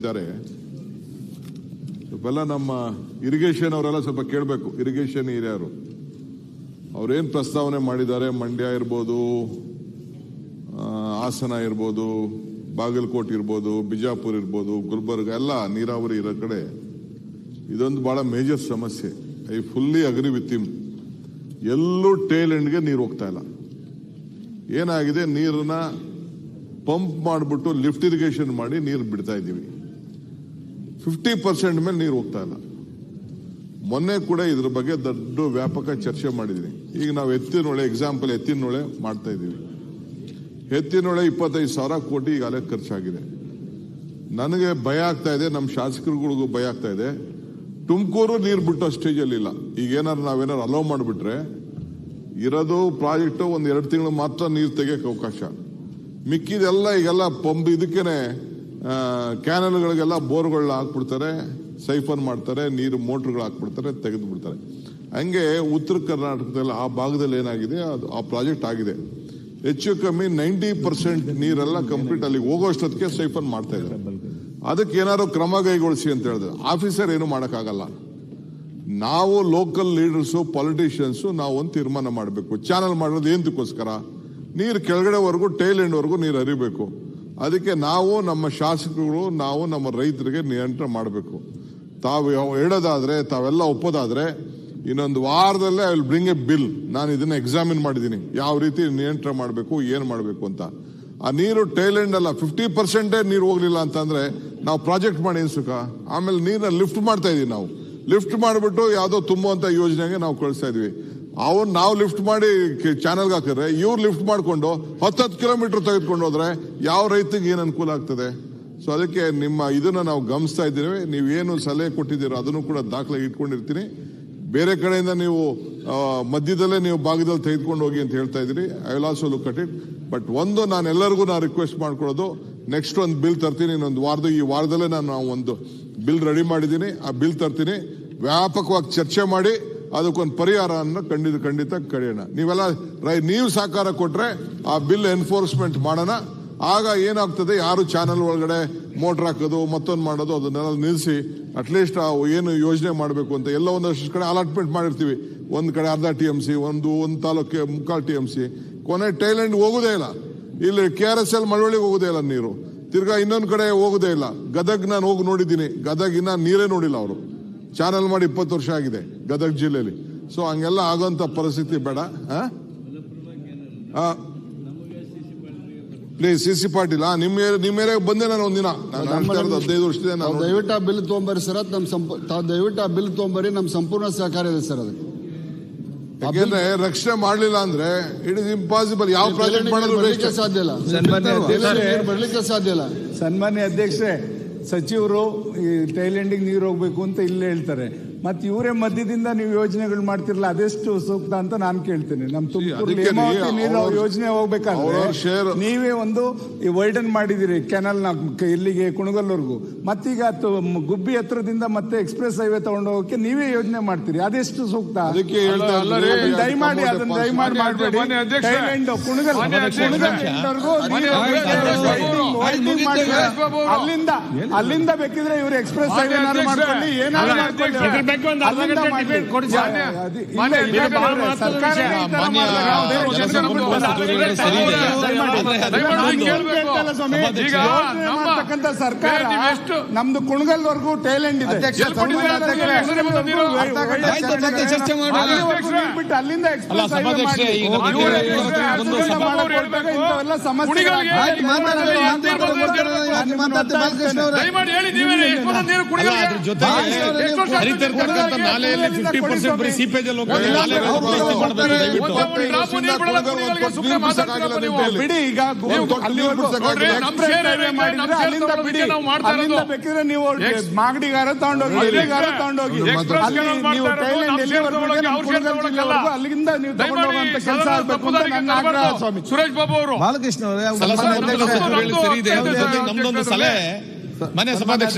ಇದ್ದಾರೆ. ಸ್ವಲ್ಪ ನಮ್ಮ ಇರಿಗೇಷನ್ ಅವರೆಲ್ಲ ಸ್ವಲ್ಪ ಕೇಳಬೇಕು. ಇರಿಗೇಷನ್ ಹಿರಿಯರು ಅವ್ರೇನು ಪ್ರಸ್ತಾವನೆ ಮಾಡಿದ್ದಾರೆ, ಮಂಡ್ಯ ಇರ್ಬೋದು, ಹಾಸನ ಇರ್ಬೋದು, ಬಾಗಲಕೋಟೆ ಇರ್ಬೋದು, ಬಿಜಾಪುರ ಇರ್ಬೋದು, ಗುಲ್ಬರ್ಗ ಎಲ್ಲ ನೀರಾವರಿ ಇರೋ ಕಡೆ ಇದೊಂದು ಬಹಳ ಮೇಜರ್ ಸಮಸ್ಯೆ. I fully agree with him. ಎಲ್ಲೂ ಟೇಲ್ ಎಂಡ್ಗೆ ನೀರು ಹೋಗ್ತಾ ಇಲ್ಲ. ಏನಾಗಿದೆ, ನೀರನ್ನ ಪಂಪ್ ಮಾಡಿಬಿಟ್ಟು ಲಿಫ್ಟ್ ಇರಿಗೇಷನ್ ಮಾಡಿ ನೀರು ಬಿಡ್ತಾ ಇದ್ದೀವಿ. 50% ಮೇಲೆ ನೀರು ಹೋಗ್ತಾ ಇಲ್ಲ. ಮೊನ್ನೆ ಕೂಡ ಇದ್ರ ಬಗ್ಗೆ ದೊಡ್ಡ ವ್ಯಾಪಕ ಚರ್ಚೆ ಮಾಡಿದೀನಿ. ಈಗ ನಾವು ಎತ್ತಿನೊಳೆ ಎಕ್ಸಾಂಪಲ್, ಎತ್ತಿನೊಳೆ ಮಾಡ್ತಾ ಇದ್ದೀವಿ. ಎತ್ತಿನೊಳೆ 25,000 ಕೋಟಿ ಈಗಾಗಲೇ ಖರ್ಚಾಗಿದೆ. ನನಗೆ ಭಯ ಆಗ್ತಾ ಇದೆ, ನಮ್ಮ ಶಾಸಕರುಗಳಿಗೂ ಭಯ ಆಗ್ತಾ ಇದೆ. ತುಮಕೂರು ನೀರು ಬಿಟ್ಟೋ ಸ್ಟೇಜಲ್ಲಿ ಇಲ್ಲ. ಈಗ ನಾವೇನಾರು ಅಲೋ ಮಾಡಿಬಿಟ್ರೆ ಇರೋದು ಪ್ರಾಜೆಕ್ಟ್ 1-2 ತಿಂಗಳು ಮಾತ್ರ ನೀರು ತೆಗಿಯಕ್ಕೆ ಅವಕಾಶ. ಮಿಕ್ಕಿದೆಲ್ಲ ಈಗೆಲ್ಲ ಪಂಪ್ ಇದಕ್ಕೇನೆ ಕ್ಯಾನಲ್ಗಳಿಗೆಲ್ಲ ಬೋರ್ಗಳನ್ನ ಹಾಕ್ಬಿಡ್ತಾರೆ, ಸೈಫನ್ ಮಾಡ್ತಾರೆ, ನೀರು ಮೋಟ್ರ್ಗಳು ಹಾಕ್ಬಿಡ್ತಾರೆ, ತೆಗೆದು ಬಿಡ್ತಾರೆ. ಹಂಗೆ ಉತ್ತರ ಕರ್ನಾಟಕದಲ್ಲಿ ಆ ಭಾಗದಲ್ಲಿ ಏನಾಗಿದೆ, ಅದು ಆ ಪ್ರಾಜೆಕ್ಟ್ ಆಗಿದೆ. ಹೆಚ್ಚು ಕಮ್ಮಿ 90% ನೀರೆಲ್ಲ ಕಂಪ್ಲೀಟ್ ಅಲ್ಲಿಗೆ ಹೋಗೋಷ್ಟೊತ್ತಿಗೆ ಸೈಫನ್ ಮಾಡ್ತಾ ಇದ್ದಾರೆ. ಅದಕ್ಕೆ ಏನಾದ್ರು ಕ್ರಮ ಕೈಗೊಳಿಸಿ ಅಂತ ಹೇಳಿದ್ರೆ ಆಫೀಸರ್ ಏನು ಮಾಡೋಕ್ಕಾಗಲ್ಲ. ನಾವು ಲೋಕಲ್ ಲೀಡರ್ಸು, ಪಾಲಿಟಿಷಿಯನ್ಸು ನಾವು ಒಂದು ತೀರ್ಮಾನ ಮಾಡಬೇಕು. ಚಾನಲ್ ಮಾಡೋದು ಏನಕ್ಕೋಸ್ಕರ, ನೀರು ಕೆಳಗಡೆವರೆಗೂ ಟೈಲ್ ಎಂಡ್ವರೆಗೂ ನೀರು ಹರಿಬೇಕು. ಅದಕ್ಕೆ ನಾವು ನಮ್ಮ ಶಾಸಕರು, ನಾವು ನಮ್ಮ ರೈತರಿಗೆ ನಿಯಂತ್ರಣ ಮಾಡಬೇಕು. ತಾವು ಹೇಳೋದಾದ್ರೆ, ತಾವೆಲ್ಲ ಒಪ್ಪೋದಾದ್ರೆ ಇನ್ನೊಂದು ವಾರದಲ್ಲೇ I will bring a bill. ನಾನು ಇದನ್ನ ಎಕ್ಸಾಮಿನ್ ಮಾಡಿದ್ದೀನಿ, ಯಾವ ರೀತಿ ನಿಯಂತ್ರಣ ಮಾಡಬೇಕು, ಏನು ಮಾಡಬೇಕು ಅಂತ. ಆ ನೀರು ಟೈಲ್ ಎಂಡ್ ಅಲ್ಲ, 50% ನೀರು ಹೋಗ್ಲಿಲ್ಲ ಅಂತಂದ್ರೆ ನಾವು ಪ್ರಾಜೆಕ್ಟ್ ಮಾಡಿ ಏನ್ ಸುಖ. ಆಮೇಲೆ ನೀರನ್ನ ಲಿಫ್ಟ್ ಮಾಡ್ತಾ ಇದೀವಿ. ನಾವು ಲಿಫ್ಟ್ ಮಾಡಿಬಿಟ್ಟು ಯಾವುದೋ ತುಂಬುವಂತ ಯೋಜನೆಗೆ ನಾವು ಕಳಿಸ್ತಾ ಇದೀವಿ. ನಾವು ಲಿಫ್ಟ್ ಮಾಡಿ ಚಾನಲ್ಗೆ ಹಾಕಿದ್ರೆ ಇವ್ರು ಲಿಫ್ಟ್ ಮಾಡಿಕೊಂಡು 10 ಕಿಲೋಮೀಟರ್ ತೆಗೆದುಕೊಂಡು ಹೋದ್ರೆ ಯಾವ ರೈತರಿಗೆ ಏನು ಅನುಕೂಲ ಆಗ್ತದೆ? ಸೊ ಅದಕ್ಕೆ ನಿಮ್ಮ ಇದನ್ನ ನಾವು ಗಮನಿಸ್ತಾ ಇದ್ದೀವಿ. ನೀವೇನು ಸಲಹೆ ಕೊಟ್ಟಿದ್ದೀರೋ ಅದನ್ನು ಕೂಡ ದಾಖಲೆ ಇಟ್ಕೊಂಡಿರ್ತೀನಿ. ಬೇರೆ ಕಡೆಯಿಂದ ನೀವು ಮಧ್ಯದಲ್ಲೇ ನೀವು ಭಾಗದಲ್ಲಿ ತೆಗೆದುಕೊಂಡು ಹೋಗಿ ಅಂತ ಹೇಳ್ತಾ ಇದ್ದೀರಿ. I will also look at it. But ನಾನು ಎಲ್ಲರಿಗೂ ರಿಕ್ವೆಸ್ಟ್ ಮಾಡ್ಕೊಳ್ಳೋದು, ನೆಕ್ಸ್ಟ್ ಒಂದು ಬಿಲ್ ತರ್ತೀನಿ ಈ ವಾರದಲ್ಲೇ ನಾನು ಒಂದು ಬಿಲ್ ರೆಡಿ ಮಾಡಿದ್ದೀನಿ. ಆ ಬಿಲ್ ತರ್ತೀನಿ, ವ್ಯಾಪಕವಾಗಿ ಚರ್ಚೆ ಮಾಡಿ ಅದಕ್ಕೊಂದು ಪರಿಹಾರವನ್ನು ಖಂಡಿತ ಕಳೆಯೋಣ. ನೀವು ಸಹಕಾರ ಕೊಟ್ರೆ ಆ ಬಿಲ್ ಎನ್ಫೋರ್ಸ್ಮೆಂಟ್ ಮಾಡೋಣ. ಆಗ ಏನಾಗ್ತದೆ, ಯಾರು ಚಾನಲ್ ಒಳಗಡೆ ಮೋಟರ್ ಹಾಕೋದು ಮತ್ತೊಂದು ಮಾಡೋದು ಅದನ್ನೆಲ್ಲ ನಿಲ್ಲಿಸಿ ಅಟ್ಲೀಸ್ಟ್ ಏನು ಯೋಜನೆ ಮಾಡಬೇಕು ಅಂತ ಎಲ್ಲ ಒಂದಷ್ಟು ಕಡೆ ಅಲಾಟ್ಮೆಂಟ್ ಮಾಡಿರ್ತೀವಿ. ಒಂದು ಕಡೆ ಅರ್ಧ TMC, ಒಂದು ತಾಲೂಕಿಗೆ 3/4 TMC, ಕೊನೆ ಟೈಲೆಂಡ್ ಹೋಗೋದೇ ಇಲ್ಲ. ಇಲ್ಲಿ KRSL ಮಳವಳ್ಳಿಗೆ ಹೋಗೋದೇ ಇಲ್ಲ ನೀರು. ತಿರ್ಗಾ ಇನ್ನೊಂದು ಕಡೆ ಹೋಗೋದೇ ಇಲ್ಲ. ಗದಗ್ ನಾನು ಹೋಗಿ ನೋಡಿದ್ದೀನಿ. ಗದಗ್ ಇನ್ನ ನೀರೇ ನೋಡಿಲ್ಲ ಅವರು. ಚಾನಲ್ ಮಾಡಿ 20 ವರ್ಷ ಆಗಿದೆ ಗದಗ ಜಿಲ್ಲೆಯಲ್ಲಿ. ಸೊ ಹಂಗೆಲ್ಲ ಆಗೋಂತ ಪರಿಸ್ಥಿತಿ ಬೇಡ. ಪ್ಲೀಸ್ CC ಪಾಟೀಲ್, ನಿಮ್ಮ ಏರಿಯಾಗೆ ಬಂದೆ ನಾನು ಒಂದಿನ. 15 ವರ್ಷದಿಂದ ದಯವಿಟ್ಟು ಆ ಬಿಲ್ ತೊಗೊಂಬರಿ ಸರ್. ದಯವಿಟ್ಟು ಆ ಬಿಲ್ ತೊಗೊಂಬರಿ, ನಮ್ಮ ಸಂಪೂರ್ಣ ಸಹಕಾರ ಇದೆ ಸರ್. ಅದಕ್ಕೆ ಯಾಕೆಂದ್ರೆ ರಕ್ಷಣೆ ಮಾಡ್ಲಿಲ್ಲ ಅಂದ್ರೆ ಇಟ್ ಇಸ್ ಇಂಪಾಸಿಬಲ್. ಯಾವ ಪ್ರಾಜೆಕ್ಟ್ ಮಾಡೋದು ಸಾಧ್ಯ ಇಲ್ಲ, ಬರ್ಲಿಕ್ಕೆ ಸಾಧ್ಯ ಇಲ್ಲ. ಸನ್ಮಾನ್ಯ ಅಧ್ಯಕ್ಷರೇ, ಸಚಿವರು ಈ ಟೈಲೆಂಡಿಗೆ ನೀರು ಹೋಗ್ಬೇಕು ಅಂತ ಇಲ್ಲೇ ಹೇಳ್ತಾರೆ. ಮತ್ತೆ ಇವರೇ ಮಧ್ಯದಿಂದ ನೀವು ಯೋಜನೆಗಳು ಮಾಡ್ತಿರಲ್ಲ, ಅದೆಷ್ಟು ಸೂಕ್ತ ಅಂತ ನಾನು ಕೇಳ್ತೇನೆ. ನಮ್ಮ ತುಮಕೂರು ನೀರು ಯೋಜನೆ ಹೋಗ್ಬೇಕಾದ್ರೆ ನೀವೇ ಒಂದು ವೈಡನ್ ಮಾಡಿದಿರಿ ಕೆನಲ್ ಇಲ್ಲಿಗೆ ಕುಣಗಲ್ವರೆಗೂ. ಮತ್ತೀಗ ಗುಬ್ಬಿ ಹತ್ರದಿಂದ ಮತ್ತೆ ಎಕ್ಸ್ಪ್ರೆಸ್ ಹೈವೇ ತಗೊಂಡು ಹೋಗಕ್ಕೆ ನೀವೇ ಯೋಜನೆ ಮಾಡ್ತೀರಿ, ಅದೆಷ್ಟು ಸೂಕ್ತ? ದಯಮಾಡಿ ಅದನ್ನ ದಯಮಾಡಿ ಮಾಡಬೇಡಿ. ಟೈಲೆಂಡ್ ಕುಣಗಲ್ ಅಲ್ಲಿಂದ ಬೇಕಿದ್ರೆ ಇವರು ಎಕ್ಸ್ಪ್ರೆಸ್ ಹೈವೇ ಮಾಡ್ಕೊಳ್ಳಿ, ಏನಾದ್ರು ಮಾಡ್ಕೊಳ್ಳಿ. ಸರ್ಕಾರ ನಮ್ದು ಕುಣಗಲ್ವರೆಗೂ ಟೈಲೆಂಡ್ ಇದೆ. ಅಲ್ಲಿಂದ ಎಕ್ಸ್ಪ್ರೆಸ್ ನಾಲೆಯಲ್ಲಿ 50% ಬರೀ ಸೀಪೇಜ್ ಅಲ್ಲಿ ಬಿಡಿ. ಈಗ ಅಲ್ಲಿಂದ ಬೇಕಿದ್ರೆ ನೀವು ಮಾಗಡಿಗಾರ ತಗೊಂಡೋಗಿ, ಎಲ್ಲಿಗಾರ ತಗೊಂಡೋಗಿ, ನೀವು ಟೈಲೆಂಡ್ ಎಲ್ಲಿವರೆಗೂ ಅಲ್ಲಿಂದ ನೀವು ತಗೊಂಡೋಗುವಂತ ಕೆಲಸ ಆಗ್ಬೇಕು ಅಂತ ನನ್ನ ಆಗ್ರಹ. ಸ್ವಾಮಿ ಸುರೇಶ್ ಬಾಬು ಅವರು, ಬಾಲಕೃಷ್ಣ ನಮ್ದೊಂದು ಸಲಹೆ, ಮನೆ ಸಭಾಧ್ಯಕ್ಷ